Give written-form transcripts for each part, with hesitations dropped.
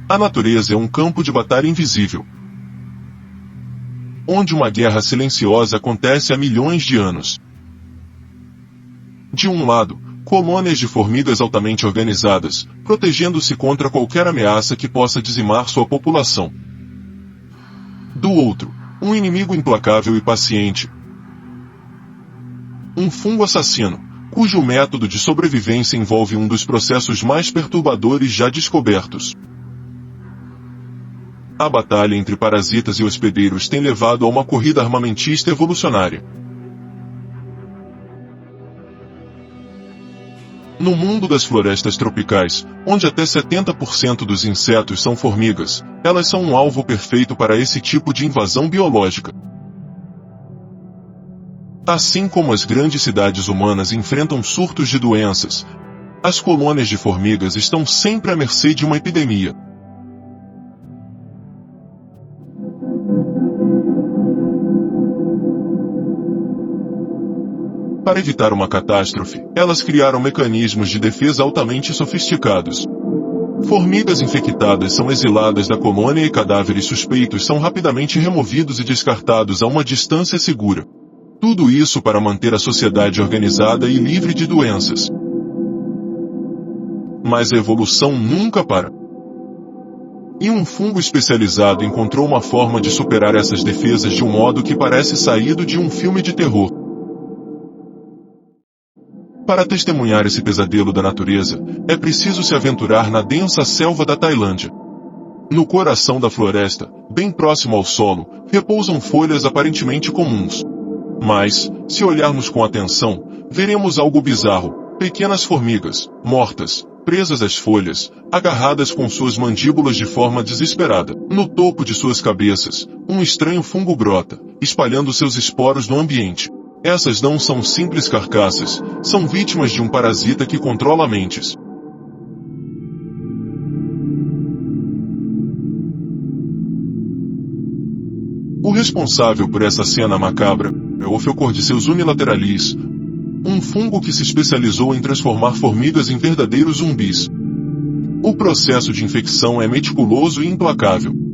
A natureza é um campo de batalha invisível, onde uma guerra silenciosa acontece há milhões de anos. De um lado, colônias de formigas altamente organizadas, protegendo-se contra qualquer ameaça que possa dizimar sua população. Do outro, um inimigo implacável e paciente. Um fungo assassino, cujo método de sobrevivência envolve um dos processos mais perturbadores já descobertos. A batalha entre parasitas e hospedeiros tem levado a uma corrida armamentista evolucionária. No mundo das florestas tropicais, onde até 70% dos insetos são formigas, elas são um alvo perfeito para esse tipo de invasão biológica. Assim como as grandes cidades humanas enfrentam surtos de doenças, as colônias de formigas estão sempre à mercê de uma epidemia. Para evitar uma catástrofe, elas criaram mecanismos de defesa altamente sofisticados. Formigas infectadas são exiladas da colônia e cadáveres suspeitos são rapidamente removidos e descartados a uma distância segura. Tudo isso para manter a sociedade organizada e livre de doenças. Mas a evolução nunca para. E um fungo especializado encontrou uma forma de superar essas defesas de um modo que parece saído de um filme de terror. Para testemunhar esse pesadelo da natureza, é preciso se aventurar na densa selva da Tailândia. No coração da floresta, bem próximo ao solo, repousam folhas aparentemente comuns. Mas, se olharmos com atenção, veremos algo bizarro: pequenas formigas, mortas, presas às folhas, agarradas com suas mandíbulas de forma desesperada. No topo de suas cabeças, um estranho fungo brota, espalhando seus esporos no ambiente. Essas não são simples carcaças, são vítimas de um parasita que controla mentes. O responsável por essa cena macabra é o Ophiocordyceus unilateralis, um fungo que se especializou em transformar formigas em verdadeiros zumbis. O processo de infecção é meticuloso e implacável.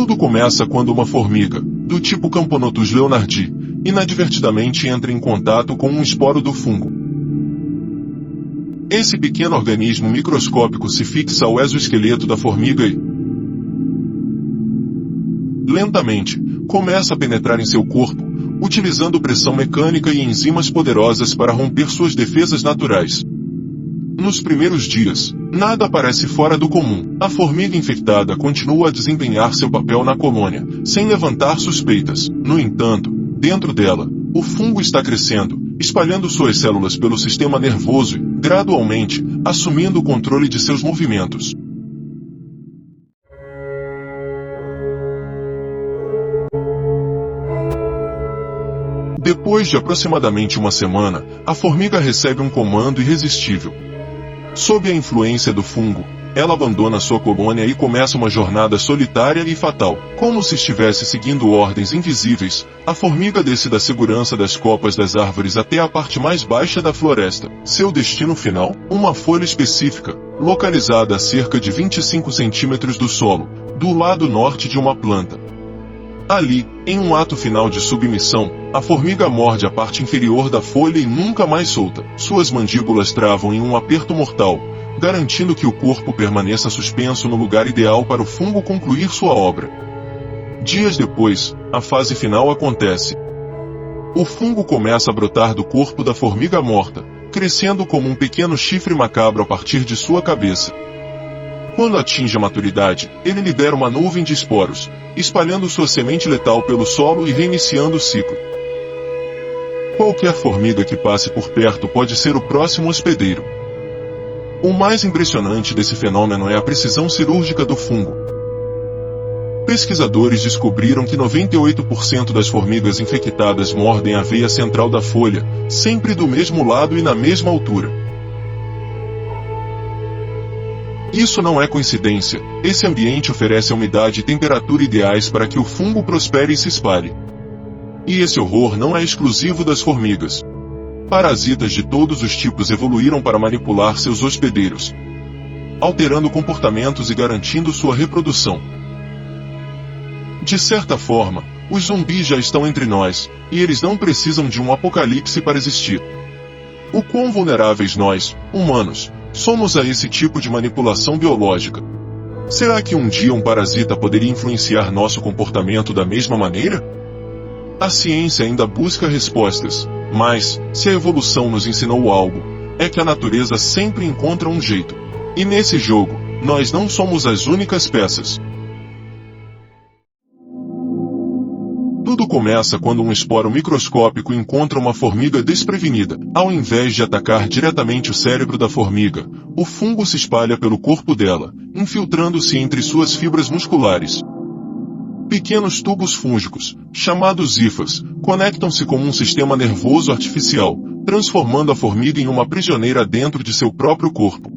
Tudo começa quando uma formiga, do tipo Camponotus leonardi, inadvertidamente entra em contato com um esporo do fungo. Esse pequeno organismo microscópico se fixa ao exoesqueleto da formiga e, lentamente, começa a penetrar em seu corpo, utilizando pressão mecânica e enzimas poderosas para romper suas defesas naturais. Nos primeiros dias, nada parece fora do comum. A formiga infectada continua a desempenhar seu papel na colônia, sem levantar suspeitas. No entanto, dentro dela, o fungo está crescendo, espalhando suas células pelo sistema nervoso e, gradualmente, assumindo o controle de seus movimentos. Depois de aproximadamente uma semana, a formiga recebe um comando irresistível. Sob a influência do fungo, ela abandona sua colônia e começa uma jornada solitária e fatal. Como se estivesse seguindo ordens invisíveis, a formiga desce da segurança das copas das árvores até a parte mais baixa da floresta. Seu destino final? Uma folha específica, localizada a cerca de 25 centímetros do solo, do lado norte de uma planta. Ali, em um ato final de submissão, a formiga morde a parte inferior da folha e nunca mais solta. Suas mandíbulas travam em um aperto mortal, garantindo que o corpo permaneça suspenso no lugar ideal para o fungo concluir sua obra. Dias depois, a fase final acontece. O fungo começa a brotar do corpo da formiga morta, crescendo como um pequeno chifre macabro a partir de sua cabeça. Quando atinge a maturidade, ele libera uma nuvem de esporos, espalhando sua semente letal pelo solo e reiniciando o ciclo. Qualquer formiga que passe por perto pode ser o próximo hospedeiro. O mais impressionante desse fenômeno é a precisão cirúrgica do fungo. Pesquisadores descobriram que 98% das formigas infectadas mordem a veia central da folha, sempre do mesmo lado e na mesma altura. Isso não é coincidência, esse ambiente oferece a umidade e temperatura ideais para que o fungo prospere e se espalhe. E esse horror não é exclusivo das formigas. Parasitas de todos os tipos evoluíram para manipular seus hospedeiros, alterando comportamentos e garantindo sua reprodução. De certa forma, os zumbis já estão entre nós, e eles não precisam de um apocalipse para existir. O quão vulneráveis nós, humanos, somos a esse tipo de manipulação biológica? Será que um dia um parasita poderia influenciar nosso comportamento da mesma maneira? A ciência ainda busca respostas, mas, se a evolução nos ensinou algo, é que a natureza sempre encontra um jeito. E nesse jogo, nós não somos as únicas peças. Tudo começa quando um esporo microscópico encontra uma formiga desprevenida. Ao invés de atacar diretamente o cérebro da formiga, o fungo se espalha pelo corpo dela, infiltrando-se entre suas fibras musculares. Pequenos tubos fúngicos, chamados hifas, conectam-se com um sistema nervoso artificial, transformando a formiga em uma prisioneira dentro de seu próprio corpo.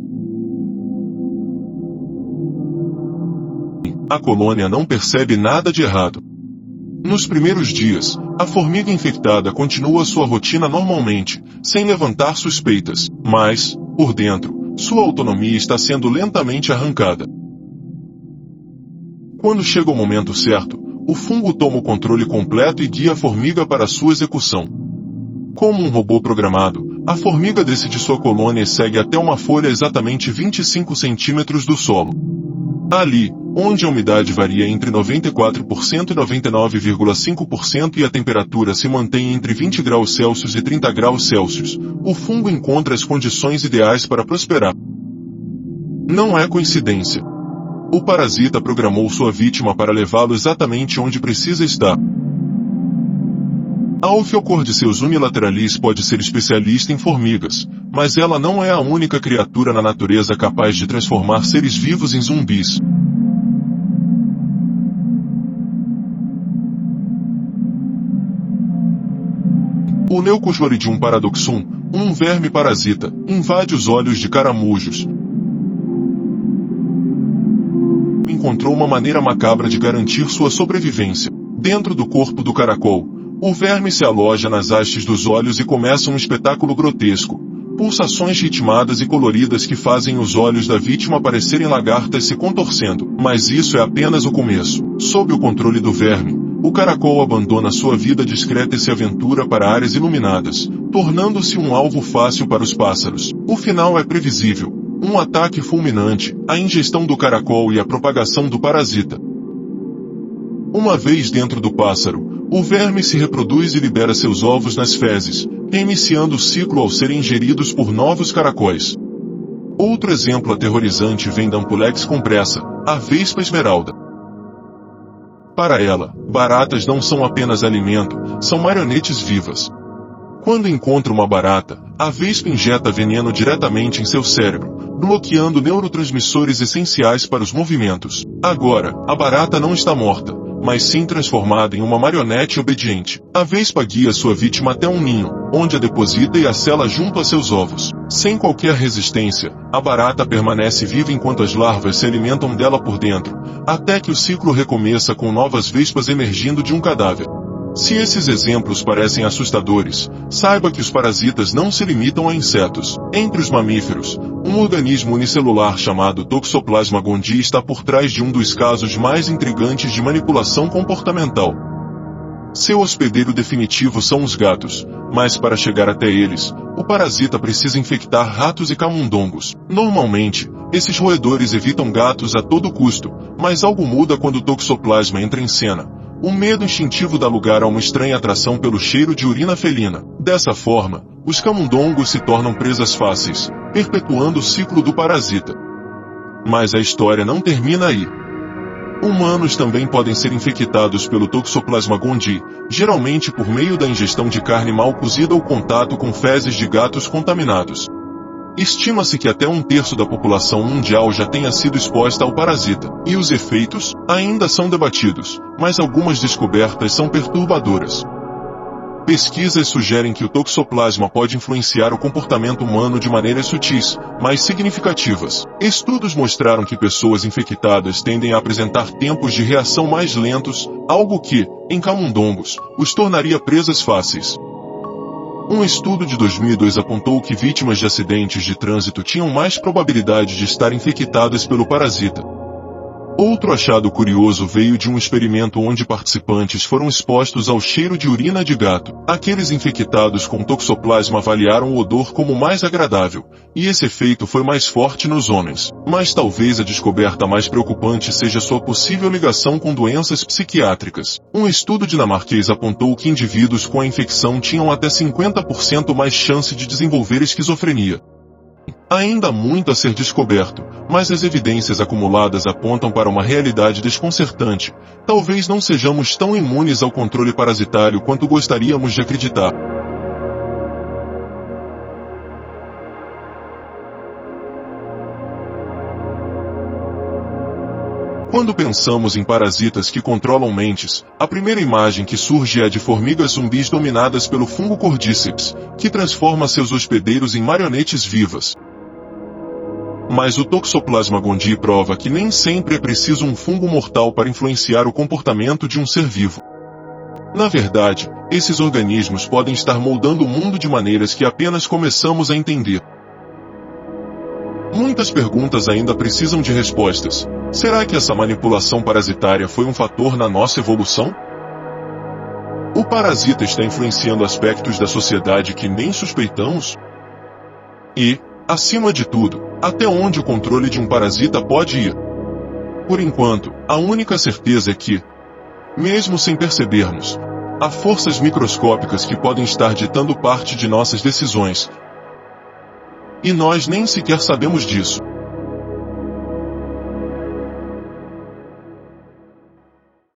A colônia não percebe nada de errado. Nos primeiros dias, a formiga infectada continua sua rotina normalmente, sem levantar suspeitas, mas, por dentro, sua autonomia está sendo lentamente arrancada. Quando chega o momento certo, o fungo toma o controle completo e guia a formiga para sua execução. Como um robô programado, a formiga desce de sua colônia e segue até uma folha exatamente 25 centímetros do solo. Ali, onde a umidade varia entre 94% e 99,5% e a temperatura se mantém entre 20 graus Celsius e 30 graus Celsius, o fungo encontra as condições ideais para prosperar. Não é coincidência. O parasita programou sua vítima para levá-lo exatamente onde precisa estar. A Ophiocordyceus unilateralis pode ser especialista em formigas, mas ela não é a única criatura na natureza capaz de transformar seres vivos em zumbis. O Leucochloridum paradoxum, um verme parasita, invade os olhos de caramujos. Encontrou uma maneira macabra de garantir sua sobrevivência. Dentro do corpo do caracol, o verme se aloja nas hastes dos olhos e começa um espetáculo grotesco. Pulsações ritmadas e coloridas que fazem os olhos da vítima parecerem lagartas se contorcendo. Mas isso é apenas o começo. Sob o controle do verme, o caracol abandona sua vida discreta e se aventura para áreas iluminadas, tornando-se um alvo fácil para os pássaros. O final é previsível. Um ataque fulminante, a ingestão do caracol e a propagação do parasita. Uma vez dentro do pássaro, o verme se reproduz e libera seus ovos nas fezes, reiniciando o ciclo ao serem ingeridos por novos caracóis. Outro exemplo aterrorizante vem da Ampulex compressa, a vespa esmeralda. Para ela, baratas não são apenas alimento, são marionetes vivas. Quando encontra uma barata, a vespa injeta veneno diretamente em seu cérebro, bloqueando neurotransmissores essenciais para os movimentos. Agora, a barata não está morta, mas sim transformada em uma marionete obediente. A vespa guia sua vítima até um ninho, onde a deposita e a sela junto a seus ovos. Sem qualquer resistência, a barata permanece viva enquanto as larvas se alimentam dela por dentro, até que o ciclo recomeça com novas vespas emergindo de um cadáver. Se esses exemplos parecem assustadores, saiba que os parasitas não se limitam a insetos. Entre os mamíferos, um organismo unicelular chamado Toxoplasma gondii está por trás de um dos casos mais intrigantes de manipulação comportamental. Seu hospedeiro definitivo são os gatos, mas para chegar até eles, o parasita precisa infectar ratos e camundongos. Normalmente, esses roedores evitam gatos a todo custo, mas algo muda quando o Toxoplasma entra em cena. O medo instintivo dá lugar a uma estranha atração pelo cheiro de urina felina. Dessa forma, os camundongos se tornam presas fáceis, perpetuando o ciclo do parasita. Mas a história não termina aí. Humanos também podem ser infectados pelo Toxoplasma gondii, geralmente por meio da ingestão de carne mal cozida ou contato com fezes de gatos contaminados. Estima-se que até 1/3 da população mundial já tenha sido exposta ao parasita, e os efeitos ainda são debatidos, mas algumas descobertas são perturbadoras. Pesquisas sugerem que o toxoplasma pode influenciar o comportamento humano de maneiras sutis, mas significativas. Estudos mostraram que pessoas infectadas tendem a apresentar tempos de reação mais lentos, algo que, em camundongos, os tornaria presas fáceis. Um estudo de 2002 apontou que vítimas de acidentes de trânsito tinham mais probabilidade de estar infectadas pelo parasita. Outro achado curioso veio de um experimento onde participantes foram expostos ao cheiro de urina de gato. Aqueles infectados com toxoplasma avaliaram o odor como mais agradável, e esse efeito foi mais forte nos homens. Mas talvez a descoberta mais preocupante seja sua possível ligação com doenças psiquiátricas. Um estudo dinamarquês apontou que indivíduos com a infecção tinham até 50% mais chance de desenvolver esquizofrenia. Ainda há muito a ser descoberto, mas as evidências acumuladas apontam para uma realidade desconcertante. Talvez não sejamos tão imunes ao controle parasitário quanto gostaríamos de acreditar. Quando pensamos em parasitas que controlam mentes, a primeira imagem que surge é a de formigas zumbis dominadas pelo fungo Cordyceps, que transforma seus hospedeiros em marionetes vivas. Mas o Toxoplasma gondii prova que nem sempre é preciso um fungo mortal para influenciar o comportamento de um ser vivo. Na verdade, esses organismos podem estar moldando o mundo de maneiras que apenas começamos a entender. Muitas perguntas ainda precisam de respostas. Será que essa manipulação parasitária foi um fator na nossa evolução? O parasita está influenciando aspectos da sociedade que nem suspeitamos? E, acima de tudo, até onde o controle de um parasita pode ir? Por enquanto, a única certeza é que, mesmo sem percebermos, há forças microscópicas que podem estar ditando parte de nossas decisões. E nós nem sequer sabemos disso.